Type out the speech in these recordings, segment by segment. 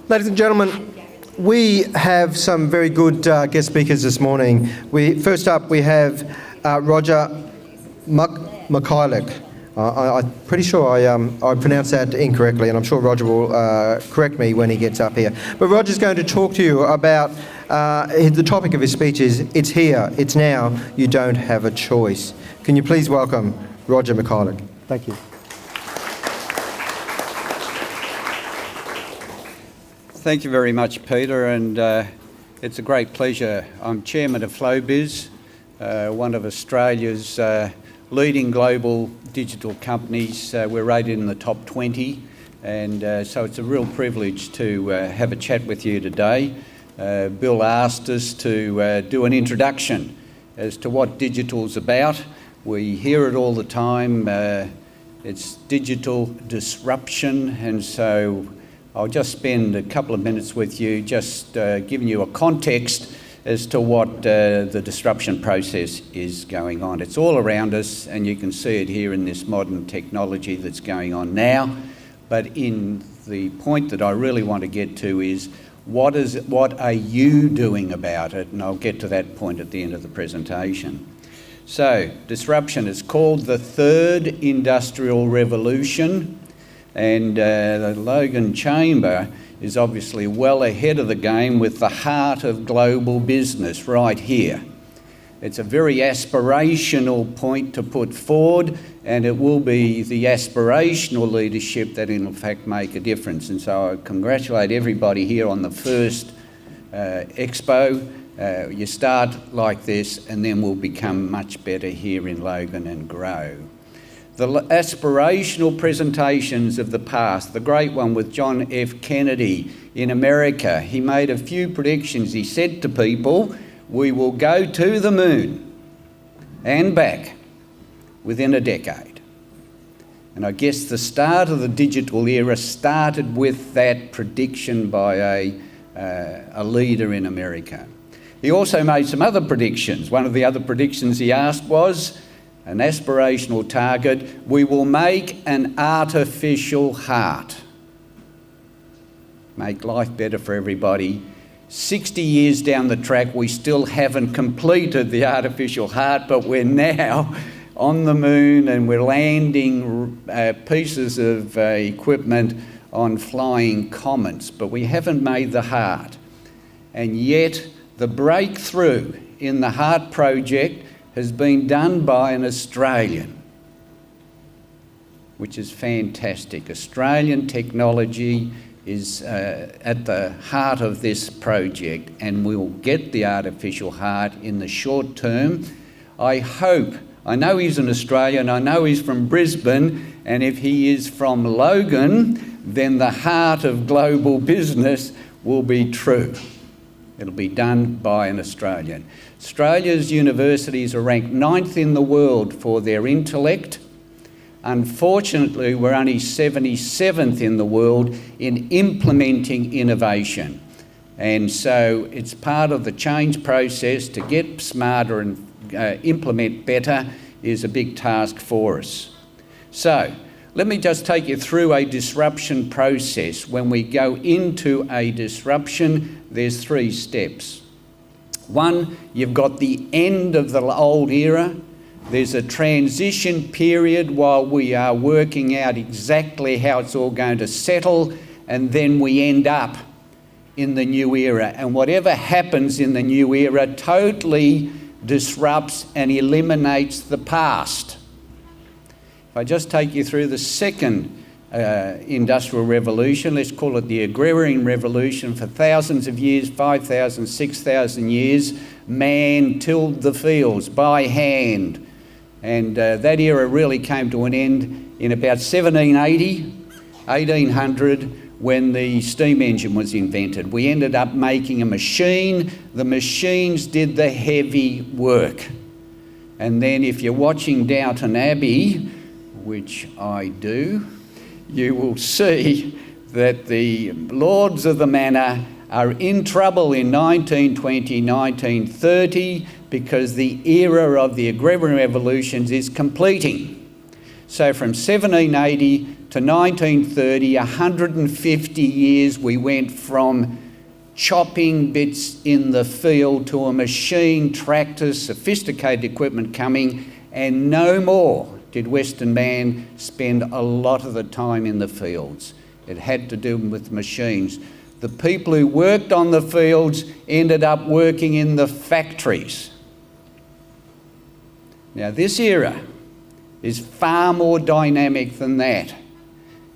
Ladies and gentlemen, we have some very good guest speakers this morning. First up, we have Roger Mychajlyk. I'm pretty sure I pronounced that incorrectly, and I'm sure Roger will correct me when he gets up here. But Roger's going to talk to you about, the topic of his speech is, it's here, it's now, you don't have a choice. Can you please welcome Roger Mychajlyk? Thank you. Thank you very much, Peter, and it's a great pleasure. I'm chairman of FLOWBIZ, one of Australia's leading global digital companies. We're rated in the top 20, and so it's a real privilege to have a chat with you today. Bill asked us to do an introduction as to what digital's about. We hear it all the time. It's digital disruption, and so I'll just spend a couple of minutes with you just giving you a context as to what the disruption process is going on. It's all around us, and you can see it here in this modern technology that's going on now. But in the point that I really want to get to is what are you doing about it? And I'll get to that point at the end of the presentation. So, disruption is called the third industrial revolution. And the Logan Chamber is obviously well ahead of the game with the heart of global business right here. It's a very aspirational point to put forward, and it will be the aspirational leadership that in fact make a difference. And so I congratulate everybody here on the first expo. You start like this, and then we'll become much better here in Logan and grow. The aspirational presentations of the past, the great one with John F. Kennedy in America, he made a few predictions. He said to people, we will go to the moon and back within a decade. And I guess the start of the digital era started with that prediction by a leader in America. He also made some other predictions. One of the other predictions he asked was, an aspirational target, we will make an artificial heart. Make life better for everybody. 60 years down the track, we still haven't completed the artificial heart, but we're now on the moon and we're landing pieces of equipment on flying comets, but we haven't made the heart. And yet, the breakthrough in the heart project has been done by an Australian, which is fantastic. Australian technology is at the heart of this project, and we'll get the artificial heart in the short term. I know he's an Australian, I know he's from Brisbane, and if he is from Logan, then the heart of global business will be true. It'll be done by an Australian. Australia's universities are ranked 9th in the world for their intellect. Unfortunately, we're only 77th in the world in implementing innovation. And so it's part of the change process to get smarter and implement better is a big task for us. So let me just take you through a disruption process. When we go into a disruption, there's 3 steps. One, you've got the end of the old era. There's a transition period while we are working out exactly how it's all going to settle, and then we end up in the new era. And whatever happens in the new era totally disrupts and eliminates the past. If I just take you through the second industrial revolution, let's call it the agrarian revolution. For thousands of years, 5,000, 6,000 years, man tilled the fields by hand. And that era really came to an end in about 1780, 1800, when the steam engine was invented. We ended up making a machine. The machines did the heavy work. And then if you're watching Downton Abbey, which I do, you will see that the lords of the manor are in trouble in 1920, 1930 because the era of the agrarian revolutions is completing. So from 1780 to 1930, 150 years, we went from chopping bits in the field to a machine, tractors, sophisticated equipment coming, and no more did Western man spend a lot of the time in the fields. It had to do with machines. The people who worked on the fields ended up working in the factories. Now, this era is far more dynamic than that.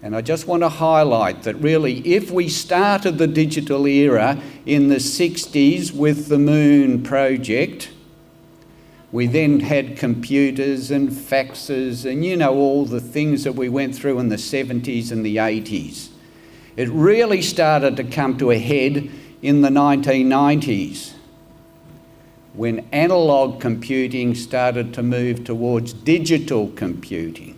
And I just want to highlight that really, if we started the digital era in the 60s with the Moon project, we then had computers and faxes and all the things that we went through in the 70s and the 80s. It really started to come to a head in the 1990s when analogue computing started to move towards digital computing.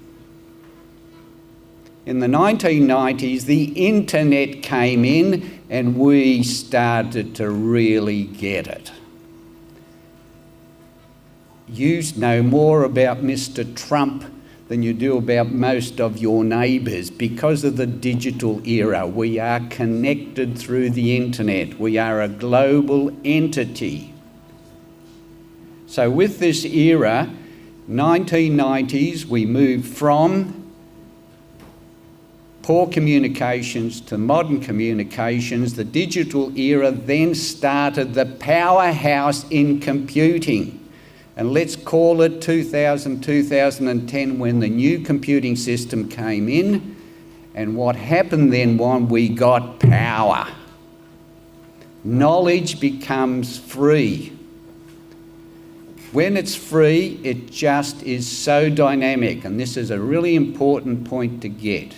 In the 1990s, the internet came in and we started to really get it. You know more about Mr. Trump than you do about most of your neighbours because of the digital era. We are connected through the internet. We are a global entity. So with this era, 1990s, we moved from poor communications to modern communications. The digital era then started the powerhouse in computing. And let's call it 2000, 2010 when the new computing system came in. And what happened then when we got power? Knowledge becomes free. When it's free, it just is so dynamic. And this is a really important point to get.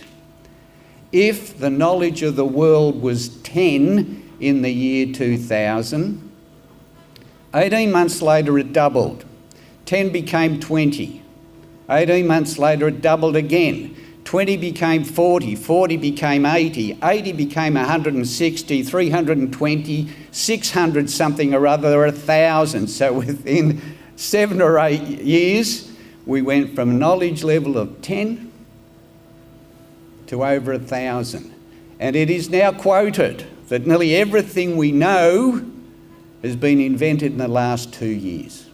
If the knowledge of the world was 10 in the year 2000, 18 months later it doubled. 10 became 20. 18 months later it doubled again. 20 became 40, 40 became 80, 80 became 160, 320, 600 something or other, 1,000. So within 7 or 8 years, we went from a knowledge level of 10 to over 1,000. And it is now quoted that nearly everything we know has been invented in the last 2 years.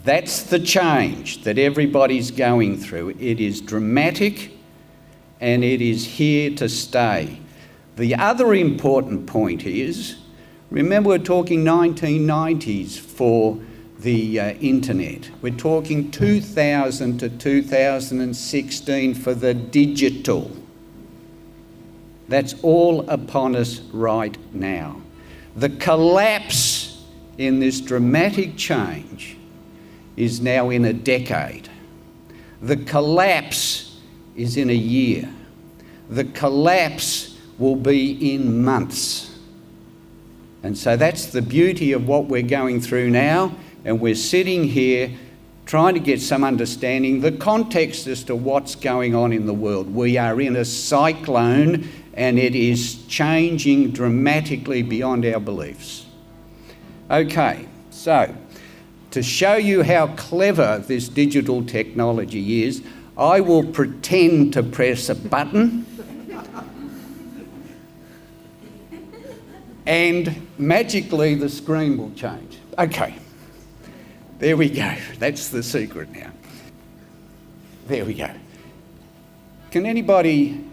That's the change that everybody's going through. It is dramatic and it is here to stay. The other important point is, remember we're talking 1990s for the internet. We're talking 2000 to 2016 for the digital. That's all upon us right now. The collapse in this dramatic change is now in a decade. The collapse is in a year. The collapse will be in months. And so that's the beauty of what we're going through now, and we're sitting here trying to get some understanding, the context as to what's going on in the world. We are in a cyclone and it is changing dramatically beyond our beliefs. Okay, so to show you how clever this digital technology is, I will pretend to press a button and magically the screen will change. Okay, there we go. That's the secret now. There we go. Can anybody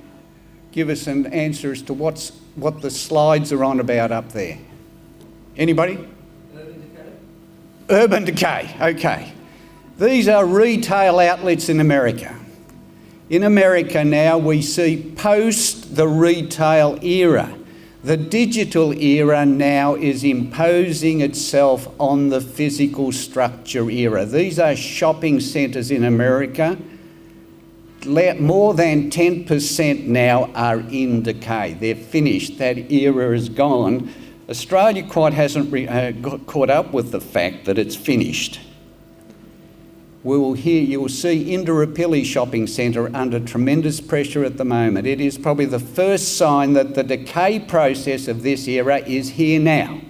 give us an answer as to what the slides are on about up there? Anybody? Urban decay, okay. These are retail outlets in America. In America now we see post the retail era. The digital era now is imposing itself on the physical structure era. These are shopping centres in America. More than 10% now are in decay. They're finished. That era is gone. Australia quite hasn't got caught up with the fact that it's finished. You will see Indooroopilly Shopping Centre under tremendous pressure at the moment. It is probably the first sign that the decay process of this era is here now.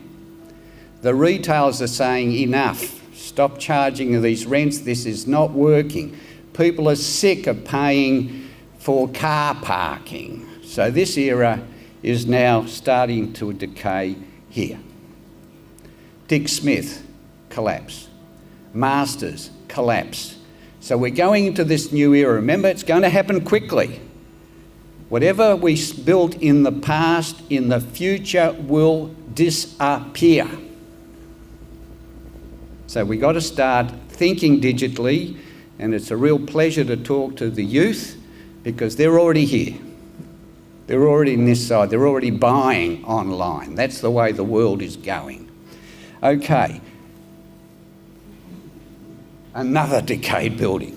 The retailers are saying enough, stop charging these rents, this is not working. People are sick of paying for car parking. So this era is now starting to decay here. Dick Smith, collapse. Masters, collapse. So we're going into this new era. Remember, it's going to happen quickly. Whatever we built in the past, in the future will disappear. So we've got to start thinking digitally, and it's a real pleasure to talk to the youth because they're already here. They're already on this side. They're already buying online. That's the way the world is going. Okay. Another decayed building.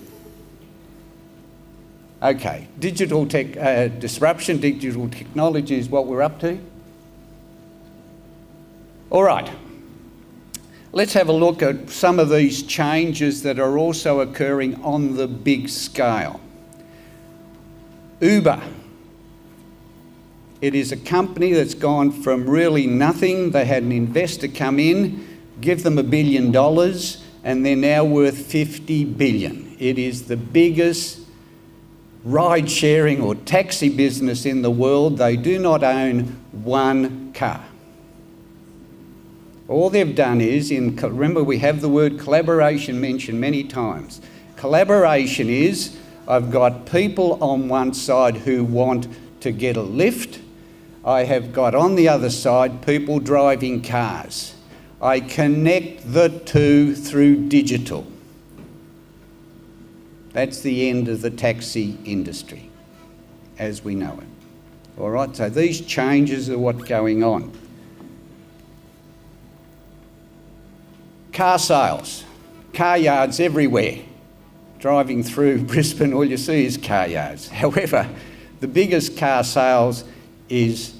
Okay, digital tech disruption, digital technology is what we're up to. All right, let's have a look at some of these changes that are also occurring on the big scale. Uber. It is a company that's gone from really nothing. They had an investor come in, give them $1 billion, and they're now worth $50 billion. It is the biggest ride-sharing or taxi business in the world. They do not own one car. All they've done is, remember we have the word collaboration mentioned many times. Collaboration is, I've got people on one side who want to get a lift. I have got on the other side people driving cars. I connect the two through digital. That's the end of the taxi industry, as we know it. All right, so these changes are what's going on. Car sales, car yards everywhere. Driving through Brisbane, all you see is car yards. However, the biggest car sales is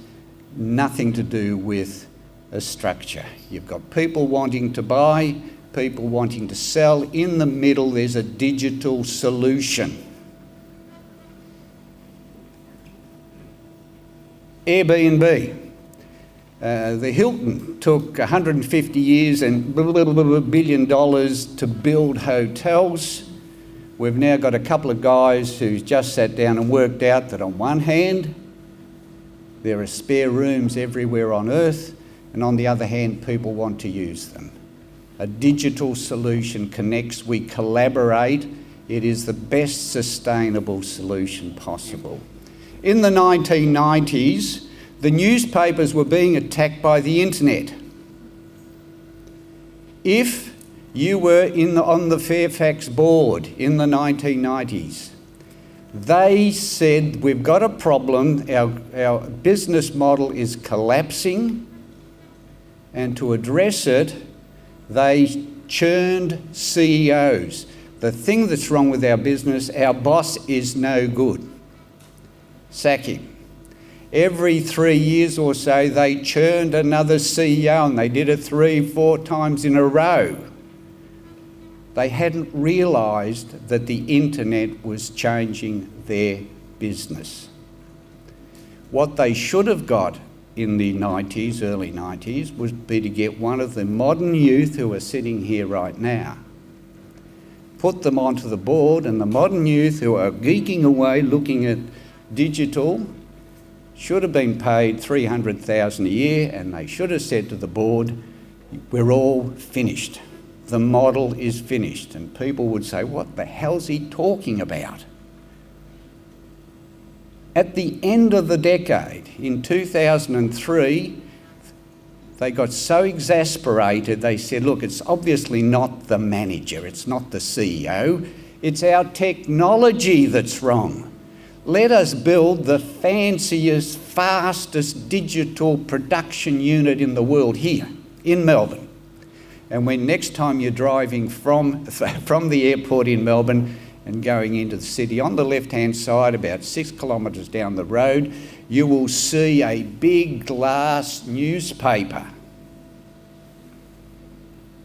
nothing to do with a structure. You've got people wanting to buy, people wanting to sell. In the middle, there's a digital solution. Airbnb. The Hilton took 150 years and $1 billion to build hotels. We've now got a couple of guys who just sat down and worked out that on one hand, there are spare rooms everywhere on earth, and on the other hand, people want to use them. A digital solution connects, we collaborate. It is the best sustainable solution possible. In the 1990s, the newspapers were being attacked by the internet. If you were on the Fairfax board in the 1990s, they said, we've got a problem, our business model is collapsing, and to address it, they churned CEOs. The thing that's wrong with our business, our boss is no good. Sack him. Every 3 years or so, they churned another CEO, and they did it 3-4 times in a row. They hadn't realised that the internet was changing their business. What they should have got in the 90s, early 90s, would be to get one of the modern youth who are sitting here right now, put them onto the board, and the modern youth who are geeking away looking at digital should have been paid $300,000 a year, and they should have said to the board, we're all finished. The model is finished. And people would say, what the hell's he talking about? At the end of the decade, in 2003, they got so exasperated, they said, look, it's obviously not the manager, it's not the CEO, it's our technology that's wrong. Let us build the fanciest, fastest digital production unit in the world here, in Melbourne. And when next time you're driving from the airport in Melbourne and going into the city, on the left-hand side, about 6 kilometres down the road, you will see a big glass newspaper.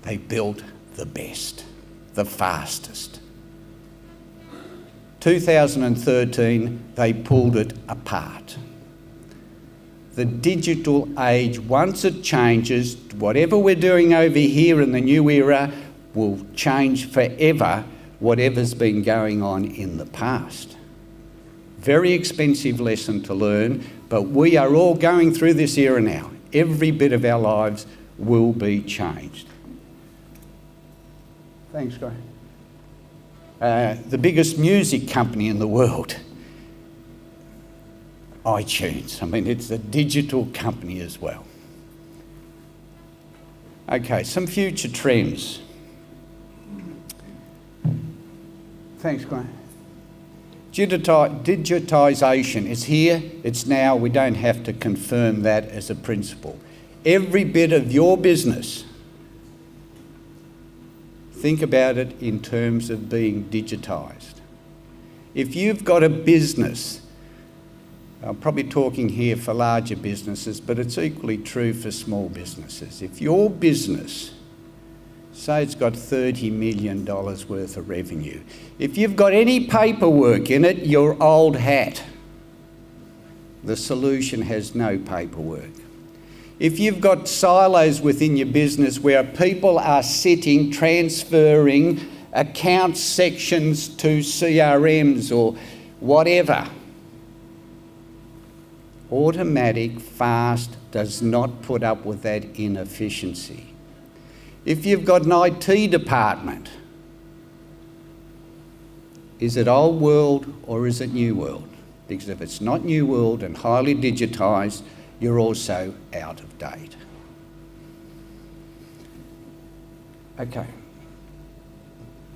They built the best, the fastest. 2013, they pulled it apart. The digital age, once it changes, whatever we're doing over here in the new era will change forever whatever's been going on in the past. very expensive lesson to learn, but we are all going through this era now. Every bit of our lives will be changed. Thanks, Guy. The biggest music company in the world, iTunes. I mean, it's a digital company as well. Okay, some future trends. Thanks, Graham. Digitisation is here, it's now, we don't have to confirm that as a principle. Every bit of your business, think about it in terms of being digitised. If you've got a business, I'm probably talking here for larger businesses, but it's equally true for small businesses. If your business, say it's got $30 million worth of revenue, if you've got any paperwork in it, you're old hat. The solution has no paperwork. If you've got silos within your business where people are sitting, transferring account sections to CRMs or whatever, automatic, fast, does not put up with that inefficiency. If you've got an IT department, is it old world or is it new world? Because if it's not new world and highly digitised, you're also out of date. Okay.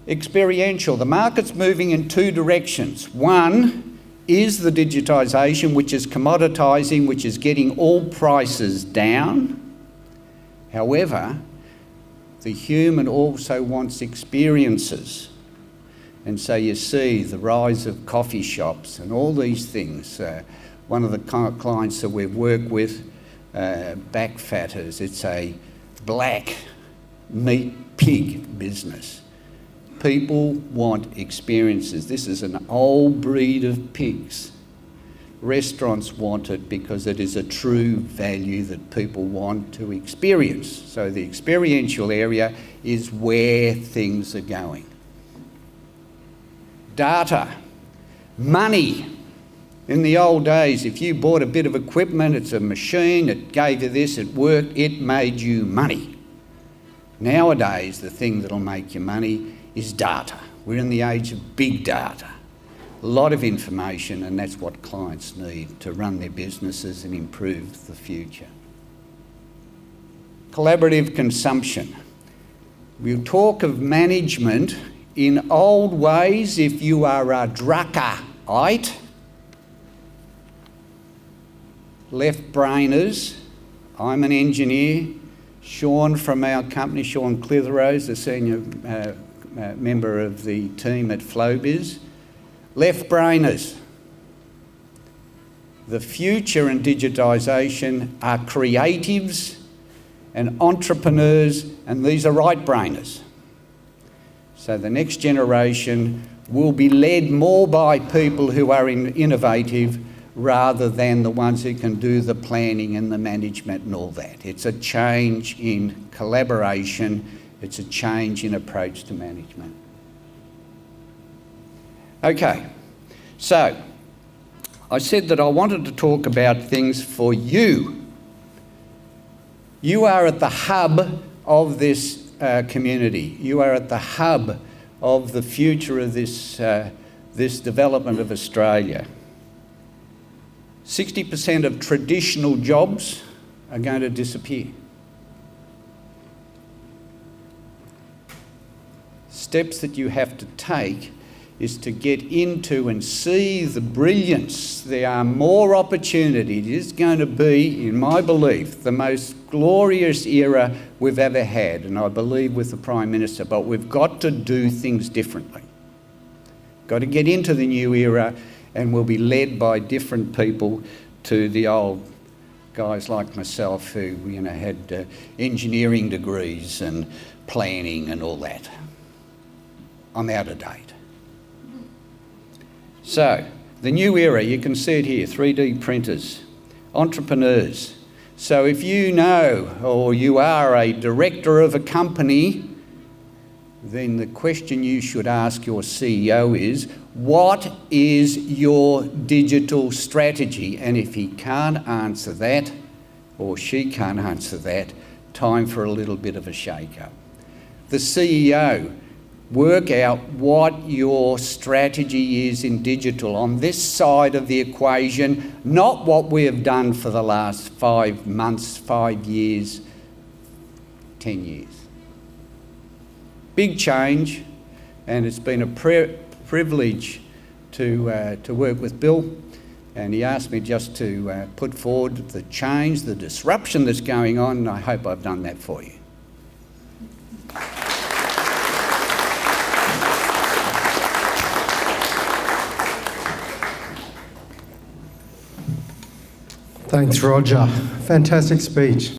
Experiential. The market's moving in two directions. One is the digitisation, which is commoditising, which is getting all prices down. However, the human also wants experiences. And so you see the rise of coffee shops and all these things. One of the clients that we've worked with, Backfatters, it's a black meat pig business. People want experiences. This is an old breed of pigs. Restaurants want it because it is a true value that people want to experience. So the experiential area is where things are going. Data, money. In the old days, if you bought a bit of equipment, it's a machine, it gave you this, it worked, it made you money. Nowadays, the thing that'll make you money is data. We're in the age of big data. A lot of information, and that's what clients need to run their businesses and improve the future. Collaborative consumption. We'll talk of management in old ways. If you are a druckerite, left-brainers, I'm an engineer, Sean from our company, Sean Clitheroe, the senior member of the team at FLOWBIZ, left-brainers. The future in digitisation are creatives and entrepreneurs, and these are right-brainers. So the next generation will be led more by people who are innovative rather than the ones who can do the planning and the management and all that. It's a change in collaboration. It's a change in approach to management. Okay, so I said that I wanted to talk about things for you. You are at the hub of this community. You are at the hub of the future of this development of Australia. 60% of traditional jobs are going to disappear. Steps that you have to take is to get into and see the brilliance. There are more opportunities. It is going to be, in my belief, the most glorious era we've ever had, and I believe with the Prime Minister, but we've got to do things differently. Got to get into the new era, and we'll be led by different people to the old guys like myself who had engineering degrees and planning and all that. I'm out of date. So, the new era, you can see it here, 3D printers, entrepreneurs. So if you know or you are a director of a company, then the question you should ask your CEO is, what is your digital strategy? And if he can't answer that, or she can't answer that, time for a little bit of a shake-up. The CEO, work out what your strategy is in digital on this side of the equation, not what we have done for the last 5 months, 5 years, 10 years. Big change, and it's been a privilege to work with Bill, and he asked me just to put forward the change, the disruption that's going on, and I hope I've done that for you. Thanks, Roger. Fantastic speech.